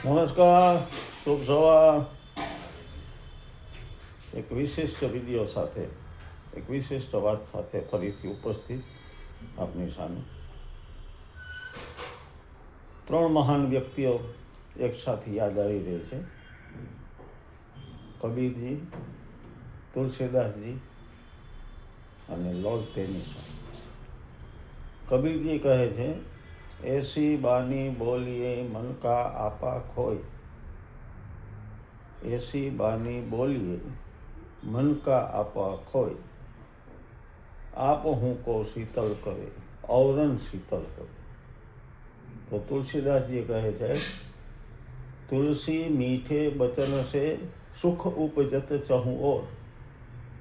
નમસ્કાર, શુભ સવાર. એક વિશિષ્ટ વિડીયો સાથે, એક વિશિષ્ટ વાત સાથે ફરીથી ઉપસ્થિત આપની સામે. 3 મહાન વ્યક્તિઓ એક સાથે યાદ આવી રહી છે: કબીરજી, તુલસીદાસજી અને લોર્ડ ટેનિસન. કબીરજી કહે છે, એસી બાની બોલીએ મન કા આપા ખોય. એસી બાની બોલીએ મન કા આપા ખોય. આપ હું કો શીતલ કરે, ઔરન શીતલ હોય. તો તુલસીદાસજી કહે છે, તુલસી મીઠે બચન से सुख उपजत चहु और.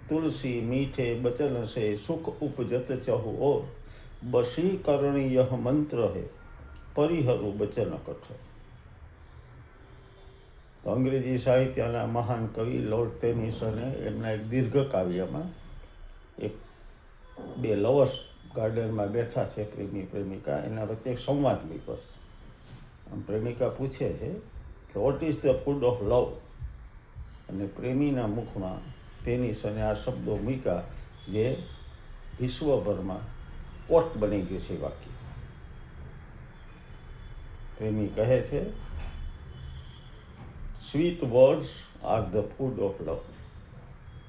तुलसी मीठे बचन से सुख उपजत चहु और. बशीकरण यह मंत्र है, परिहरु बचन कठोर. તો અંગ્રેજી સાહિત્યના મહાન કવિ લોર્ડ ટેનિસને એમના એક દીર્ઘ કાવ્યમાં એક બે લવર્સ ગાર્ડનમાં બેઠા છે, પ્રેમી પ્રેમિકા, એના વચ્ચે એક સંવાદ લીધો છે. આમ પ્રેમિકા પૂછે છે કે vote is the food of લવ, અને પ્રેમીના મુખમાં ટેનિસને આ શબ્દો મૂક્યા જે વિશ્વભરમાં કોટ બની ગયું છે વાક્ય. પ્રેમી કહે છે, sweet words are the food of love.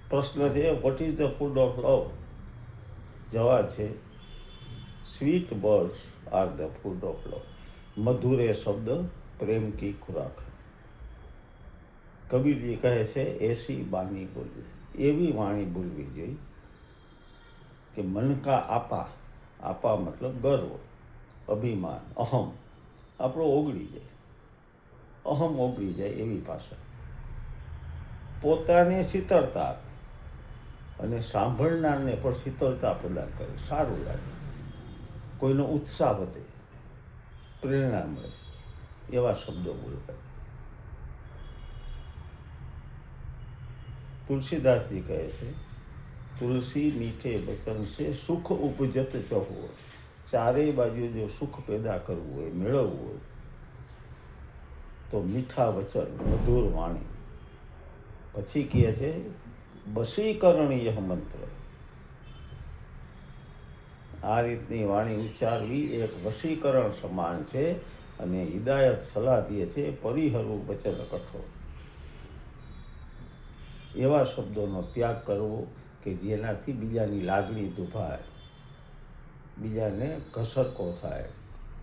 પ્રશ્ન છે, what is the food of love? જવાબ છે, sweet words are the food of love. મધુરે શબ્દ પ્રેમ કી ખુરાક. કબીરજી કહે છે, એસી બાની બોલવી, એવી વાણી બોલવી જોઈએ કે મન કા આપા, આપા મતલબ ગર્વ, અભિમાન, અહમ આપણો ઓગળી જાય, અહમ ઓગળી જાય એવી ભાષા. પોતાને શીતળતા આપે અને સાંભળનારને પણ શીતળતા પ્રદાન કરે, સારું લાગે, કોઈનો ઉત્સાહ વધે, પ્રેરણા મળે, એવા શબ્દો બોલવા. તુલસીદાસજી કહે છે, તુલસી મીઠે વચન से સુખ ઉપજત ચહુ. ચારેય બાજુ જો સુખ પેદા કરવું હોય, મેળવવું હોય, તો મીઠા વચન, મધુર વાણી. પછી કહે છે, બશીકરણીય મંત્ર. આ રીતની વાણી ઉચ્ચારવી એક વશીકરણ સમાન છે, અને હિદાયત સલાહ દે છે, પરિહરુ વચન કઠોર. એવા શબ્દોનો ત્યાગ કરવો કે જેનાથી બીજાની લાગણી દુભાય, બીજાને ઘસરકો થાય,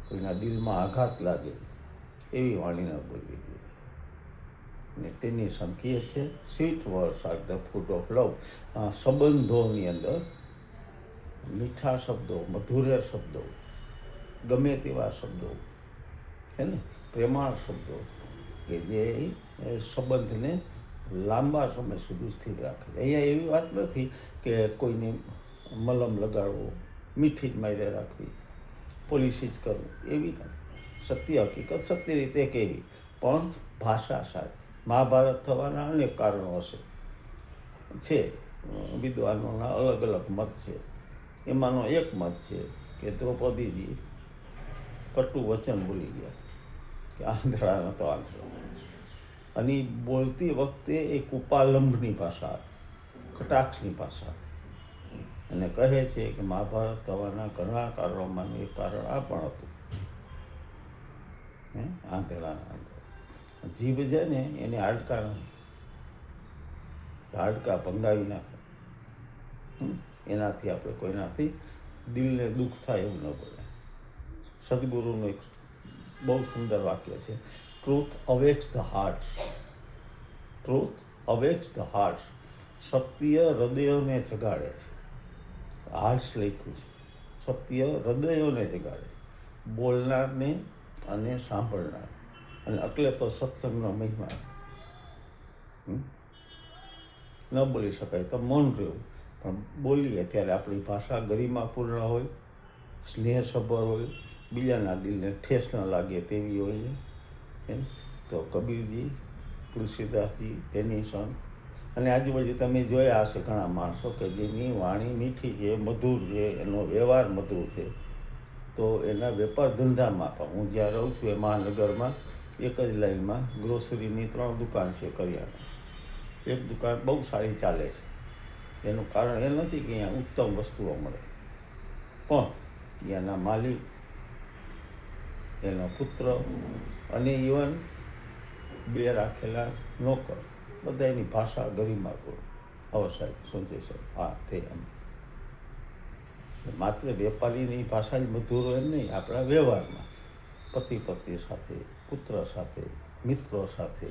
કોઈના દિલમાં આઘાત લાગે, એવી વાણી ન બોલવી જોઈએ. અને તેની સંકેત છે, sweet words are the food of લવ. સંબંધોની અંદર મીઠા શબ્દો, મધુર શબ્દો, ગમે તેવા શબ્દો, હે ને, પ્રેમાળ શબ્દો કે જે સંબંધને લાંબા સમય સુધી સ્થિર રાખે. અહીંયા એવી વાત નથી કે કોઈને મલમ લગાડવો, મીઠી જ મારે રાખવી, પોલિસી જ કરવું, એવી નથી. સત્ય હકીકત સત્ય રીતે કહેવી, પણ ભાષા સારી. મહાભારત થવાના અનેક કારણો છે, વિદ્વાનોના અલગ અલગ મત છે. એમાંનો એક મત છે કે દ્રૌપદીજી કટુ વચન બોલી ગયા કે આંધળા નતો આંધળો, અને બોલતી વખતે એ કુપાલંભની ભાષા, કટાક્ષની ભાષા. અને કહે છે કે મહાભારત થવાના ઘણા કારણોમાંનું એક કારણ આ પણ હતું, આંધળાના આંધળા. જીભ છે ને એને હાડકા નહીં, હાડકા ભંગાવી નાખે. એનાથી આપણે કોઈનાથી દિલને દુઃખ થાય એવું ન બોલે. સદગુરુનું એક બહુ સુંદર વાક્ય છે, truth awakes the hearts. Truth awakes the hearts. સત્ય હૃદયોને જગાડે છે. હાર્ટ્સ લખ્યું છે. સત્ય હૃદયોને જગાડે છે, બોલનારને અને સાંભળનાર. અને એટલે તો સત્સંગનો મહિમા છે. ન બોલી શકાય તો મૌન રહેવું, પણ બોલીએ ત્યારે આપણી ભાષા ગરિમાપૂર્ણ હોય, સ્નેહસભર હોય, બીજાના દિલને ઠેસ ન લાગે તેવી હોય. તો કબીરજી, તુલસીદાસજી, ટેનિસન અને આજુબાજુ તમે જોયા હશે ઘણા માણસો કે જેની વાણી મીઠી છે, મધુર છે, એનો વ્યવહાર મધુર છે. તો એના વેપાર ધંધામાં પણ, હું જ્યાં રહું છું એ મહાનગરમાં એક જ લાઈનમાં ગ્રોસરીની 3 દુકાન છે કરિયાણા. એક દુકાન બહુ સારી ચાલે છે. એનું કારણ એ નથી કે અહીંયા ઉત્તમ વસ્તુઓ મળે, પણ ત્યાંના માલિક, એનો પુત્ર અને ઇવન 2 રાખેલા નોકર, બધા એની ભાષા ગરિમાપૂર્ણ. હવે સાહેબ સંજય સાહેબ, હા તે એમ માત્ર વેપારીની ભાષા જ મધુર હોય એમ નહીં. આપણા વ્યવહારમાં પતિ પત્ની સાથે, પુત્ર સાથે, મિત્રો સાથે,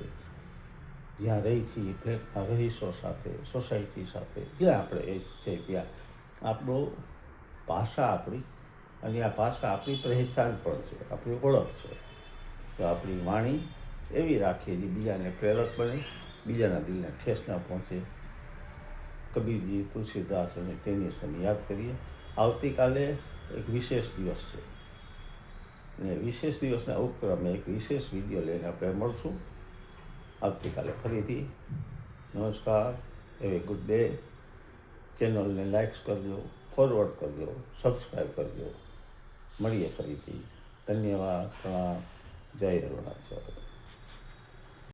જ્યાં રહી છીએ ફ્લેટના રહીશો સાથે, સોસાયટી સાથે, જ્યાં આપણે એ છે ત્યાં આપણો ભાષા આપણી, અને આ ભાષા આપણી પહેચાન પણ છે, આપણી ઓળખ છે. તો આપણી વાણી એવી રાખીએ જે બીજાને પ્રેરક બને, બીજાના દિલને ઠેસ ન પહોંચે. કબીરજી, તુલસીદાસ અને ટેનિસને યાદ કરીએ. આવતીકાલે એક વિશેષ દિવસ છે, ને વિશેષ દિવસના ઉપક્રમે એક વિશેષ વિડીયો લઈને આપણે મળશું આવતીકાલે ફરીથી. નમસ્કાર, હેવ એ ગુડ ડે. ચેનલને લાઇક્સ કરજો, ફોરવર્ડ કરજો, સબસ્ક્રાઈબ કરજો. મળીએ ફરીથી. ધન્યવાદ, પ્રણામ, જય અરુણાચલ.